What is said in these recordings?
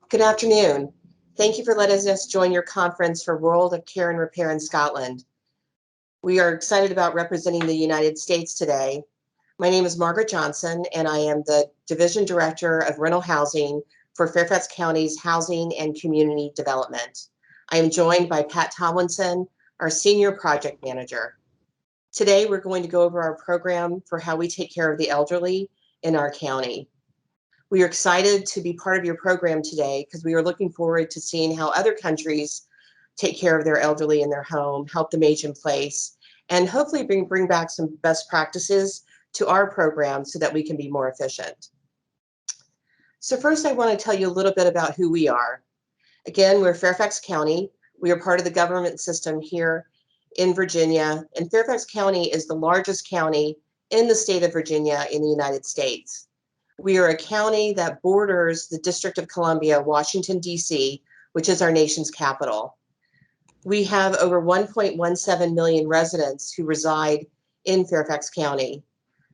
Good afternoon. Thank you for letting us join your conference for World of Care and Repair in Scotland. We are excited about representing the United States today. My name is Margaret Johnson, and I am the Division Director of Rental Housing for Fairfax County's Housing and Community Development. I am joined by Pat Tomlinson, our Senior Project Manager. Today, we're going to go over our program for how we take care of the elderly in our county. We are excited to be part of your program today because we are looking forward to seeing how other countries take care of their elderly in their home, help them age in place, and hopefully bring back some best practices to our program so that we can be more efficient. So first, I want to tell you a little bit about who we are. Again, we're Fairfax County. We are part of the government system here in Virginia, and Fairfax County is the largest county in the state of Virginia in the United States. We are a county that borders the District of Columbia, Washington, D.C., which is our nation's capital. We have over 1.17 million residents who reside in Fairfax County.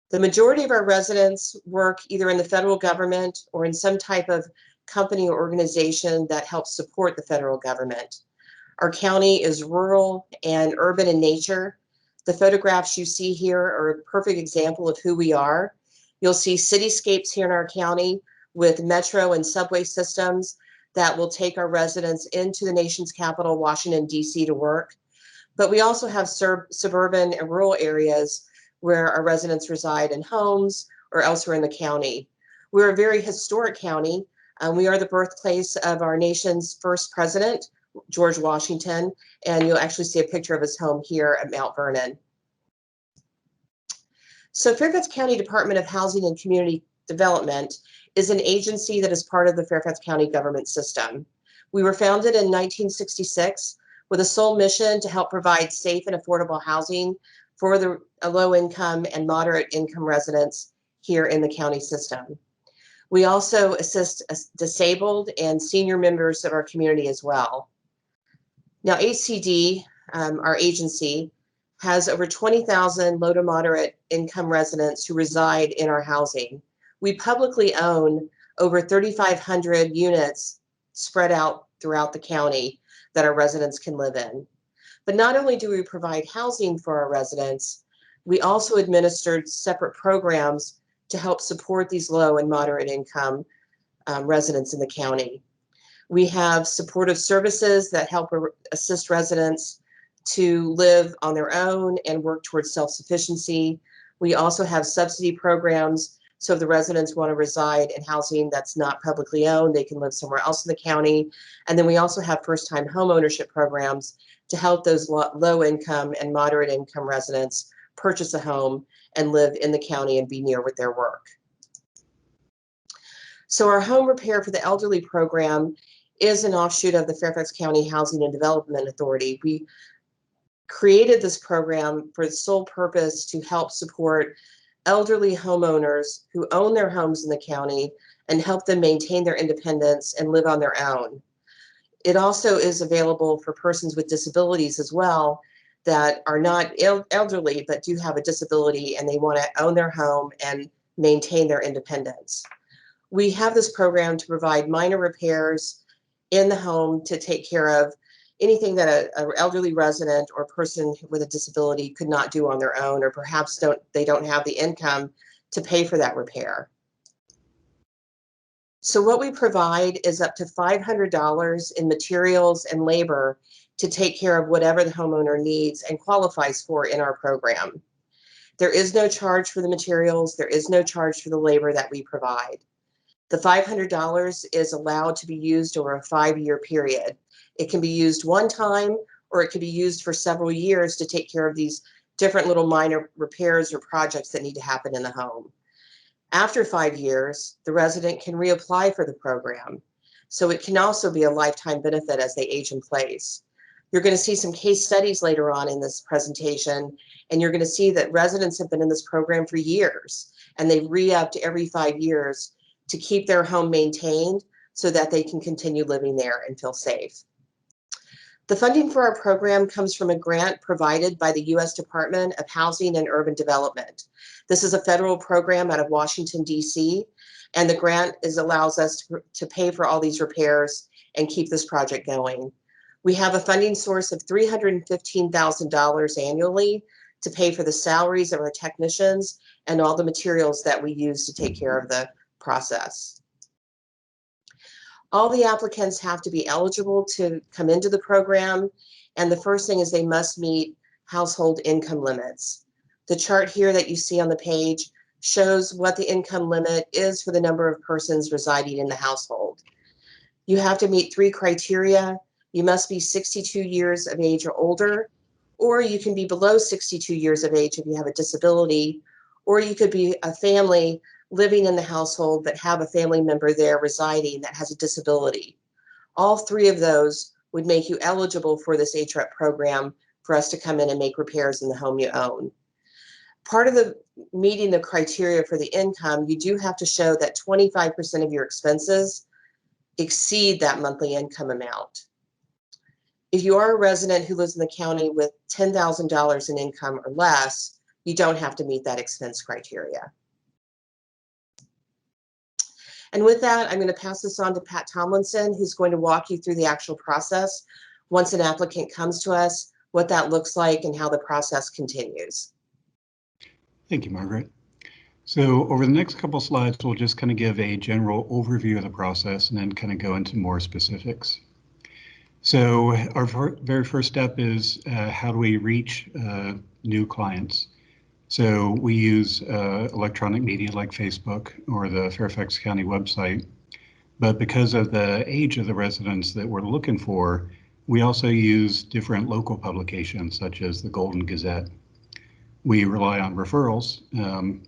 The majority of our residents work either in the federal government or in some type of company or organization that helps support the federal government. Our county is rural and urban in nature. The photographs you see here are a perfect example of who we are. You'll see cityscapes here in our county with metro and subway systems that will take our residents into the nation's capital, Washington, D.C. to work. But we also have suburban and rural areas where our residents reside in homes or elsewhere in the county. We're a very historic county. We are the birthplace of our nation's first president, George Washington, and you'll actually see a picture of his home here at Mount Vernon. So Fairfax County Department of Housing and Community Development is an agency that is part of the Fairfax County government system. We were founded in 1966 with a sole mission to help provide safe and affordable housing for the low-income and moderate-income residents here in the county system. We also assist disabled and senior members of our community as well. Now, HCD, our agency, has over 20,000 low to moderate income residents who reside in our housing. We publicly own over 3,500 units spread out throughout the county that our residents can live in. But not only do we provide housing for our residents, we also administered separate programs to help support these low and moderate income residents in the county. We have supportive services that help assist residents to live on their own and work towards self-sufficiency. We also have subsidy programs, so if the residents want to reside in housing that's not publicly owned, they can live somewhere else in the county. And then we also have first-time home ownership programs to help those low-income and moderate-income residents purchase a home and live in the county and be near with their work. So our Home Repair for the Elderly program is an offshoot of the Fairfax County Housing and Development Authority. We created this program for the sole purpose to help support elderly homeowners who own their homes in the county and help them maintain their independence and live on their own. It also is available for persons with disabilities as well that are not elderly but do have a disability and they want to own their home and maintain their independence. We have this program to provide minor repairs in the home to take care of anything that an elderly resident or person with a disability could not do on their own, or perhaps they don't have the income to pay for that repair. So what we provide is up to $500 in materials and labor to take care of whatever the homeowner needs and qualifies for in our program. There is no charge for the materials. There is no charge for the labor that we provide. The $500 is allowed to be used over a 5-year period. It can be used one time, or it can be used for several years to take care of these different little minor repairs or projects that need to happen in the home. After 5 years, the resident can reapply for the program. So it can also be a lifetime benefit as they age in place. You're going to see some case studies later on in this presentation, and you're going to see that residents have been in this program for years, and they re-upped every 5 years to keep their home maintained so that they can continue living there and feel safe. The funding for our program comes from a grant provided by the U.S. Department of Housing and Urban Development. This is a federal program out of Washington, D.C., and the grant allows us to pay for all these repairs and keep this project going. We have a funding source of $315,000 annually to pay for the salaries of our technicians and all the materials that we use to take care of the process. All the applicants have to be eligible to come into the program, and the first thing is they must meet household income limits. The chart here that you see on the page shows what the income limit is for the number of persons residing in the household. You have to meet 3 criteria. You must be 62 years of age or older, or you can be below 62 years of age if you have a disability, or you could be a family living in the household but have a family member there residing that has a disability. All 3 of those would make you eligible for this HREP program for us to come in and make repairs in the home you own. Part of the meeting the criteria for the income, you do have to show that 25% of your expenses exceed that monthly income amount. If you are a resident who lives in the county with $10,000 in income or less, you don't have to meet that expense criteria. And with that, I'm going to pass this on to Pat Tomlinson, who's going to walk you through the actual process once an applicant comes to us, what that looks like, and how the process continues. Thank you, Margaret. So over the next couple slides, we'll just kind of give a general overview of the process and then kind of go into more specifics. So our very first step is how do we reach new clients? So we use electronic media like Facebook or the Fairfax County website, but because of the age of the residents that we're looking for, we also use different local publications such as the Golden Gazette. We rely on referrals,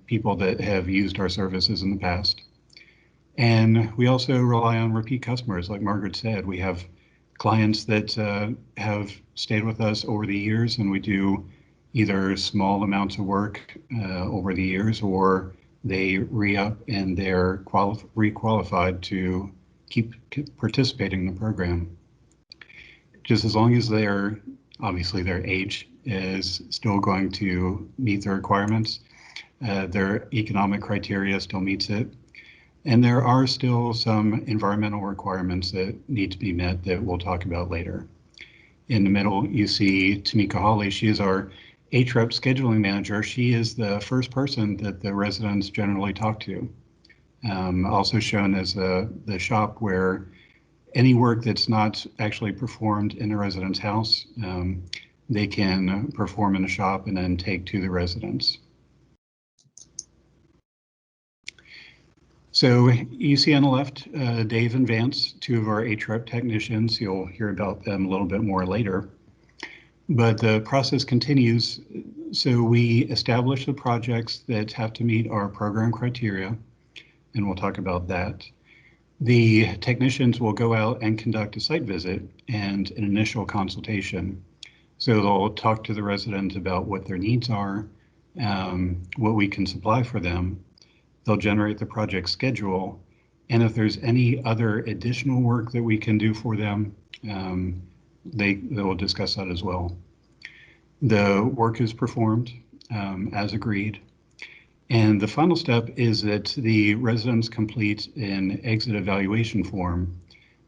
people that have used our services in the past. And we also rely on repeat customers. Like Margaret said, we have clients that have stayed with us over the years, and we do either small amounts of work over the years, or they re-up and they're re-qualified to keep participating in the program. Just as long as obviously their age is still going to meet the requirements, their economic criteria still meets it, and there are still some environmental requirements that need to be met that we'll talk about later. In the middle, you see Tamika Hawley. She is our HREP scheduling manager. She is the first person that the residents generally talk to. Also shown as the shop where any work that's not actually performed in a resident's house, they can perform in a shop and then take to the residents. So you see on the left, Dave and Vance, 2 of our HREP technicians. You'll hear about them a little bit more later. But the process continues. So we establish the projects that have to meet our program criteria, and we'll talk about that. The technicians will go out and conduct a site visit and an initial consultation. So they'll talk to the resident about what their needs are, what we can supply for them. They'll generate the project schedule, and if there's any other additional work that we can do for them, they will discuss that as well. The work is performed as agreed. And the final step is that the residents complete an exit evaluation form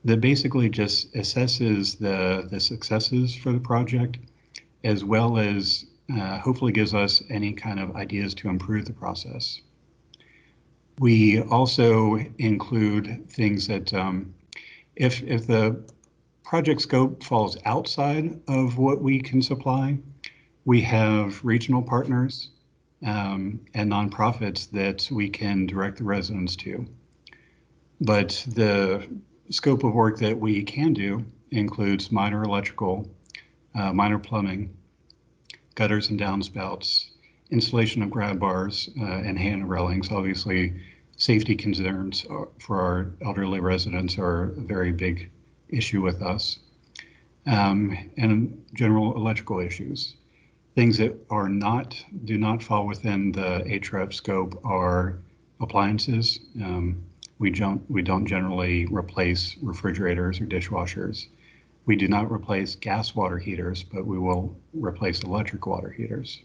that basically just assesses the successes for the project, as well as hopefully gives us any kind of ideas to improve the process. We also include things that if the project scope falls outside of what we can supply, we have regional partners and nonprofits that we can direct the residents to. But the scope of work that we can do includes minor electrical, minor plumbing, gutters and downspouts, installation of grab bars and hand railings. Obviously, safety concerns for our elderly residents are a very big issue with us, and general electrical issues. Things that do not fall within the HREP scope are appliances. We don't generally replace refrigerators or dishwashers. We do not replace gas water heaters, but we will replace electric water heaters.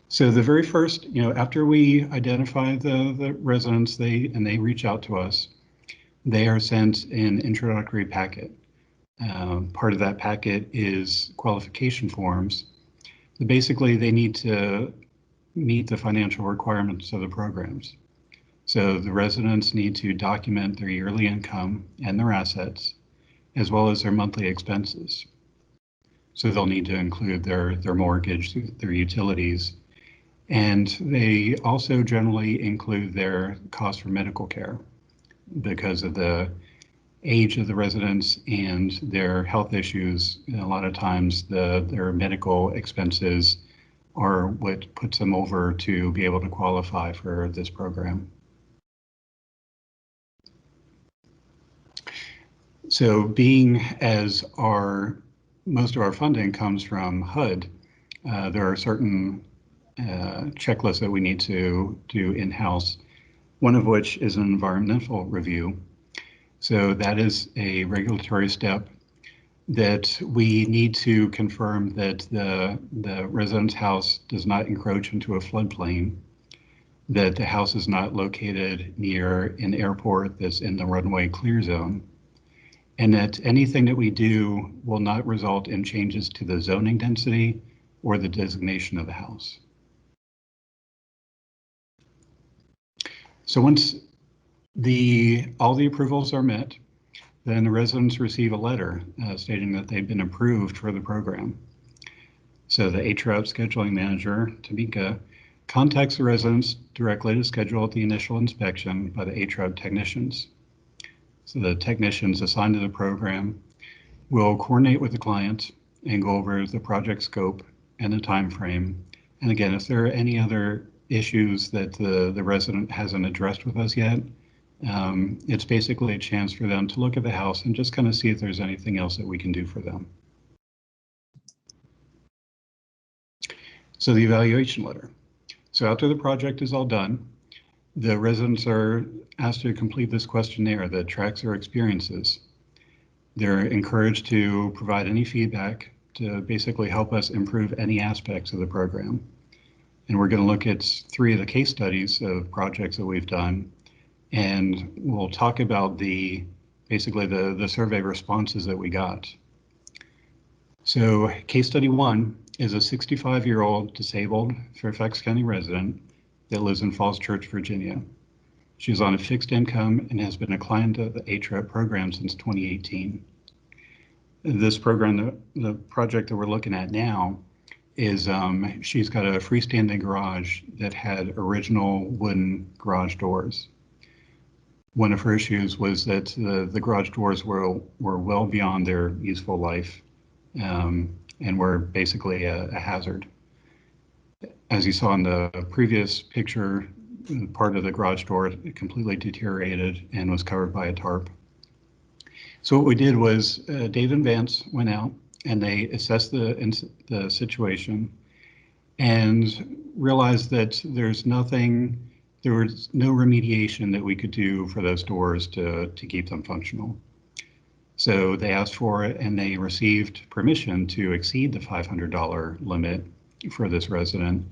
So the very first, after we identify the residents, they reach out to us, they are sent an introductory packet. Part of that packet is qualification forms. Basically, they need to meet the financial requirements of the programs. So the residents need to document their yearly income and their assets, as well as their monthly expenses. So they'll need to include their mortgage, their utilities, and they also generally include their cost for medical care because of the age of the residents and their health issues. A lot of times their medical expenses are what puts them over to be able to qualify for this program. So being as most of our funding comes from HUD, there are certain checklists that we need to do in-house, one of which is an environmental review. So that is a regulatory step that we need to confirm that the resident's house does not encroach into a floodplain, that the house is not located near an airport that's in the runway clear zone, and that anything that we do will not result in changes to the zoning density or the designation of the house. So once all the approvals are met, then the residents receive a letter stating that they've been approved for the program. So the HREP scheduling manager, Tamika, contacts the residents directly to schedule the initial inspection by the HREP technicians. So the technicians assigned to the program will coordinate with the client and go over the project scope and the time frame. And again, if there are any other issues that the resident hasn't addressed with us yet, it's basically a chance for them to look at the house and just kind of see if there's anything else that we can do for them. So the evaluation letter. So after the project is all done, the residents are asked to complete this questionnaire that tracks their experiences. They're encouraged to provide any feedback to basically help us improve any aspects of the program. And we're going to look at 3 of the case studies of projects that we've done, and we'll talk about basically the survey responses that we got. So case study 1 is a 65-year-old disabled Fairfax County resident that lives in Falls Church, Virginia. She's on a fixed income and has been a client of the HREP program since 2018. This program, the project that we're looking at now, is she's got a freestanding garage that had original wooden garage doors. One of her issues was that the garage doors were well beyond their useful life and were basically a hazard. As you saw in the previous picture, part of the garage door completely deteriorated and was covered by a tarp. So what we did was Dave and Vance went out and they assessed the situation and realized that there was no remediation that we could do for those doors to keep them functional. So they asked for it and they received permission to exceed the $500 limit for this resident.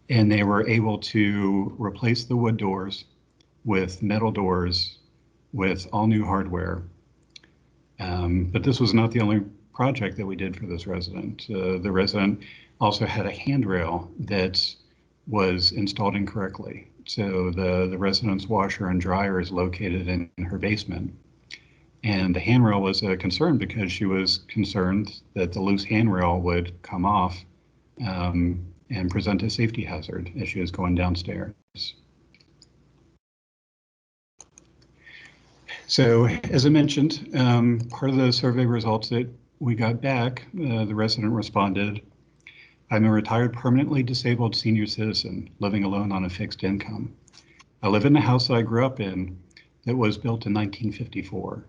And they were able to replace the wood doors with metal doors with all new hardware. But this was not the only project that we did for this resident. The resident also had a handrail that was installed incorrectly. So the resident's washer and dryer is located in her basement. And the handrail was a concern because she was concerned that the loose handrail would come off and present a safety hazard as she was going downstairs. So as I mentioned, part of the survey results that we got back, the resident responded, "I'm a retired permanently disabled senior citizen living alone on a fixed income. I live in the house that I grew up in that was built in 1954.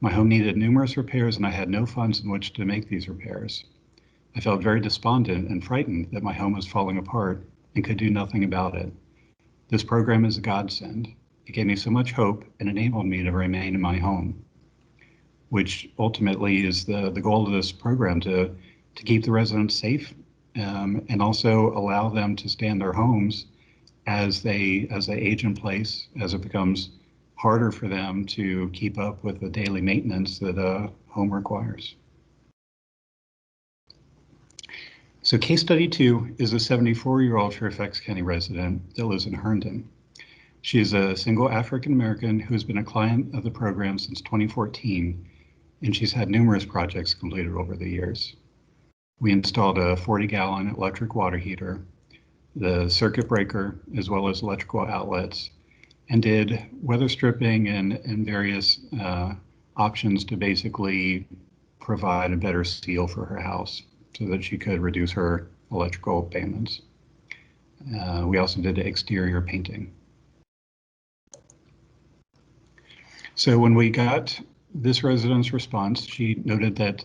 My home needed numerous repairs and I had no funds in which to make these repairs. I felt very despondent and frightened that my home was falling apart and could do nothing about it. This program is a godsend. It gave me so much hope and enabled me to remain in my home. which ultimately is the goal of this program, to keep the residents safe, and also allow them to stay in their homes as they age in place, as it becomes harder for them to keep up with the daily maintenance that a home requires. So case study 2 is a 74-year-old Fairfax County resident that lives in Herndon. She is a single African-American who has been a client of the program since 2014, and she's had numerous projects completed over the years. We installed a 40-gallon electric water heater, the circuit breaker, as well as electrical outlets, and did weather stripping and various options to basically provide a better seal for her house so that she could reduce her electrical payments. We also did exterior painting. So when we got this resident's response, she noted that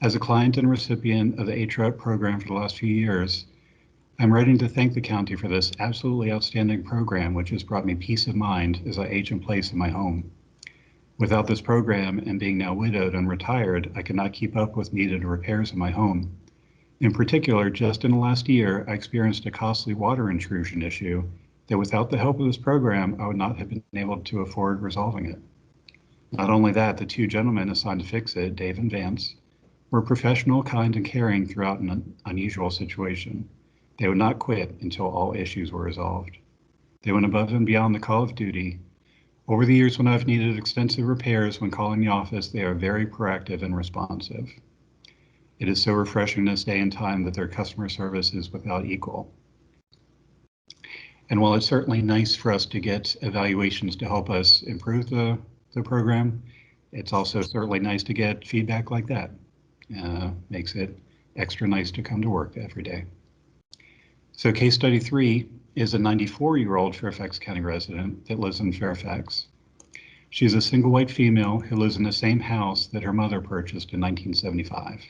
as a client and recipient of the HREP program for the last few years, I'm writing to thank the county for this absolutely outstanding program, which has brought me peace of mind as I age in place in my home. Without this program and being now widowed and retired, I could not keep up with needed repairs in my home. In particular, just in the last year, I experienced a costly water intrusion issue that without the help of this program, I would not have been able to afford resolving it. Not only that, the two gentlemen assigned to fix it, Dave and Vance, were professional, kind, and caring throughout an unusual situation. They would not quit until all issues were resolved. They went above and beyond the call of duty. Over the years when I've needed extensive repairs when calling the office, they are very proactive and responsive. It is so refreshing this day and time that their customer service is without equal. And while it's certainly nice for us to get evaluations to help us improve the program, it's also certainly nice to get feedback like that. Makes it extra nice to come to work every day. So case study 3 is a 94-year-old Fairfax County resident that lives in Fairfax. She's a single white female who lives in the same house that her mother purchased in 1975.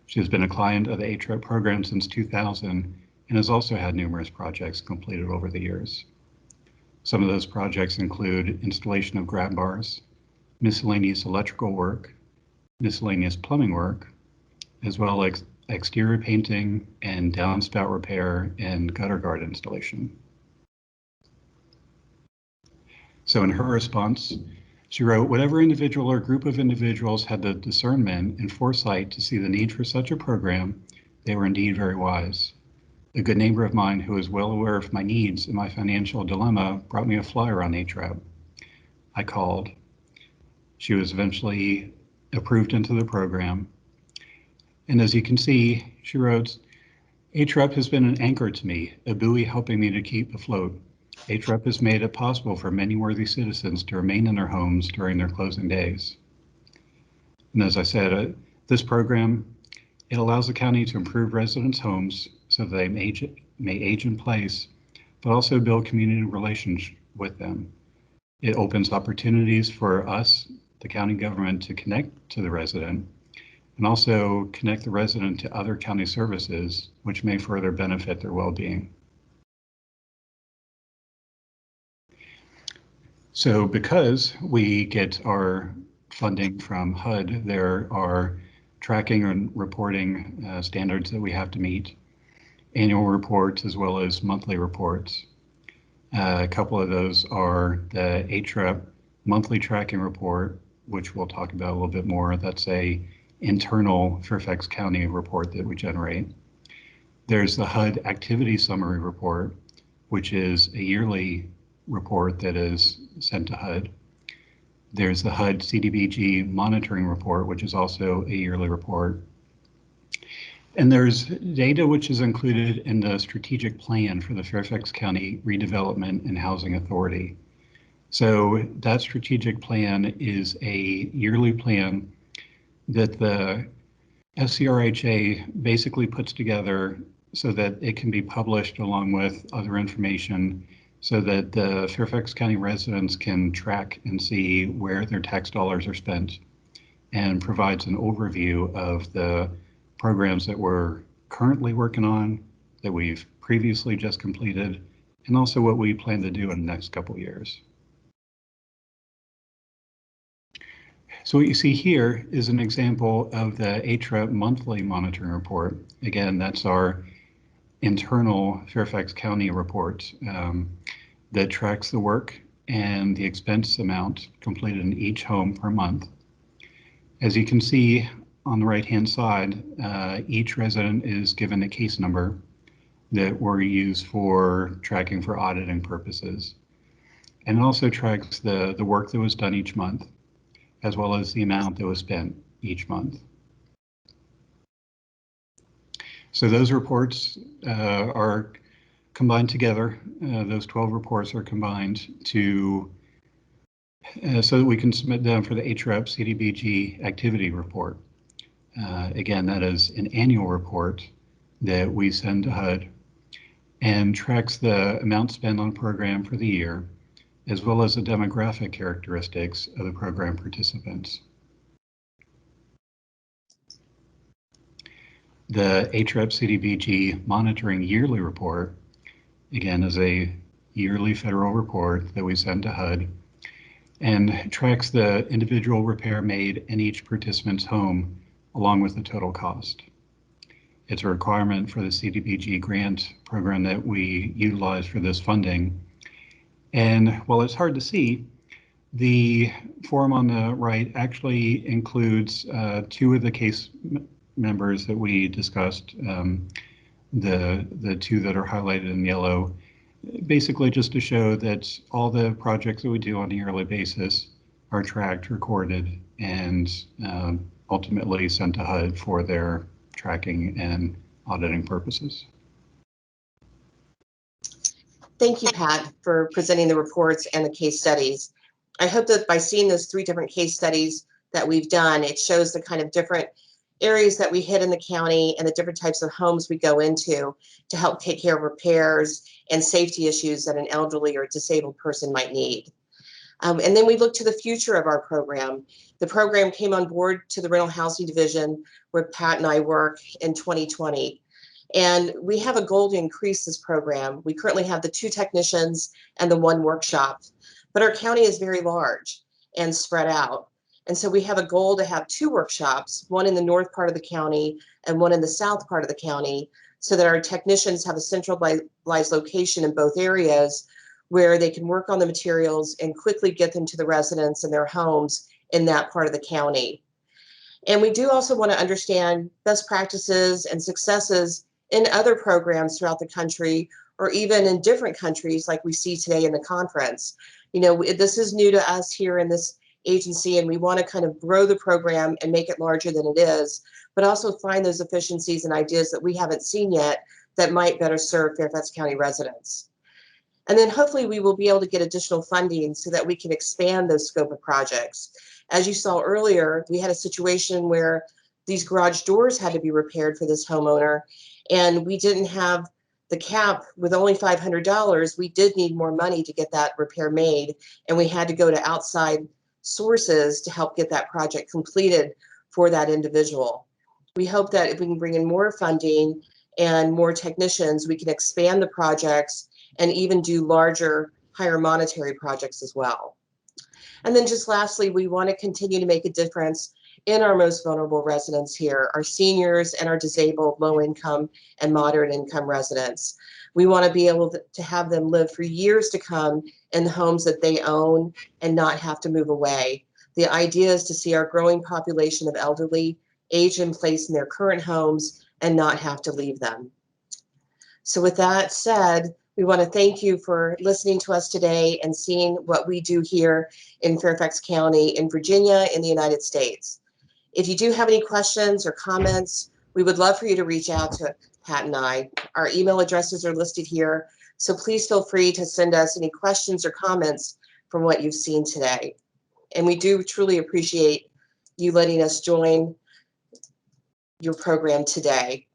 She has been a client of the HREP program since 2000 and has also had numerous projects completed over the years. Some of those projects include installation of grab bars, miscellaneous electrical work, miscellaneous plumbing work, as well as exterior painting and downspout repair and gutter guard installation. So in her response, she wrote, whatever individual or group of individuals had the discernment and foresight to see the need for such a program, they were indeed very wise. A good neighbor of mine who is well aware of my needs and my financial dilemma brought me a flyer on HREP. I called. She was eventually approved into the program. And as you can see, she wrote, HREP has been an anchor to me, a buoy helping me to keep afloat. HREP has made it possible for many worthy citizens to remain in their homes during their closing days. And as I said, this program, it allows the county to improve residents' homes so they may age in place, but also build community relations with them. It opens opportunities for us, the county government, to connect to the resident and also connect the resident to other county services, which may further benefit their well-being. So because we get our funding from HUD, there are tracking and reporting standards that we have to meet, annual reports as well as monthly reports. A couple of those are the HREP monthly tracking report, which we'll talk about a little bit more. That's a internal Fairfax County report that we generate. There's the HUD activity summary report, which is a yearly report that is sent to HUD. There's the HUD CDBG monitoring report, which is also a yearly report. And there's data which is included in the strategic plan for the Fairfax County Redevelopment and Housing Authority. So that strategic plan is a yearly plan that the FCRHA basically puts together so that it can be published along with other information so that the Fairfax County residents can track and see where their tax dollars are spent, and provides an overview of the programs that we're currently working on, that we've previously just completed, and also what we plan to do in the next couple of years. So what you see here is an example of the ATREP monthly monitoring report. Again, that's our internal Fairfax County report that tracks the work and the expense amount completed in each home per month. As you can see on the right-hand side, each resident is given a case number that we use for tracking for auditing purposes. And it also tracks the work that was done each month, as well as the amount that was spent each month. So those reports are combined together. Those 12 reports are combined to so that we can submit them for the HREP CDBG activity report. Again, that is an annual report that we send to HUD and tracks the amount spent on program for the year, as well as the demographic characteristics of the program participants. The HREP CDBG monitoring yearly report, again, is a yearly federal report that we send to HUD and tracks the individual repair made in each participant's home along with the total cost. It's a requirement for the CDBG grant program that we utilize for this funding. And while it's hard to see, the form on the right actually includes two of the case members that we discussed, the two that are highlighted in yellow, basically just to show that all the projects that we do on a yearly basis are tracked, recorded, and ultimately sent to HUD for their tracking and auditing purposes. Thank you, Pat, for presenting the reports and the case studies. I hope that by seeing those 3 different case studies that we've done, it shows the kind of different areas that we hit in the county and the different types of homes we go into to help take care of repairs and safety issues that an elderly or disabled person might need. And then we look to the future of our program. The program came on board to the Rental Housing Division where Pat and I work in 2020. And we have a goal to increase this program. We currently have the 2 technicians and the 1 workshop, but our county is very large and spread out. And so we have a goal to have 2 workshops, one in the north part of the county and one in the south part of the county, so that our technicians have a centralized location in both areas where they can work on the materials and quickly get them to the residents in their homes in that part of the county. And we do also want to understand best practices and successes in other programs throughout the country, or even in different countries like we see today in the conference. You know, this is new to us here in this agency, and we want to kind of grow the program and make it larger than it is, but also find those efficiencies and ideas that we haven't seen yet that might better serve Fairfax County residents. And then hopefully we will be able to get additional funding so that we can expand those scope of projects. As you saw earlier, we had a situation where these garage doors had to be repaired for this homeowner, and we didn't have the cap with only $500. We did need more money to get that repair made, and we had to go to outside sources to help get that project completed for that individual. We hope that if we can bring in more funding and more technicians, we can expand the projects and even do larger, higher monetary projects as well. And then just lastly, we want to continue to make a difference in our most vulnerable residents here, our seniors and our disabled, low income and moderate income residents. We want to be able to have them live for years to come in the homes that they own and not have to move away. The idea is to see our growing population of elderly age in place in their current homes and not have to leave them. So with that said, we want to thank you for listening to us today and seeing what we do here in Fairfax County in Virginia in the United States. If you do have any questions or comments, we would love for you to reach out to Pat and I. Our email addresses are listed here, so please feel free to send us any questions or comments from what you've seen today. And we do truly appreciate you letting us join your program today.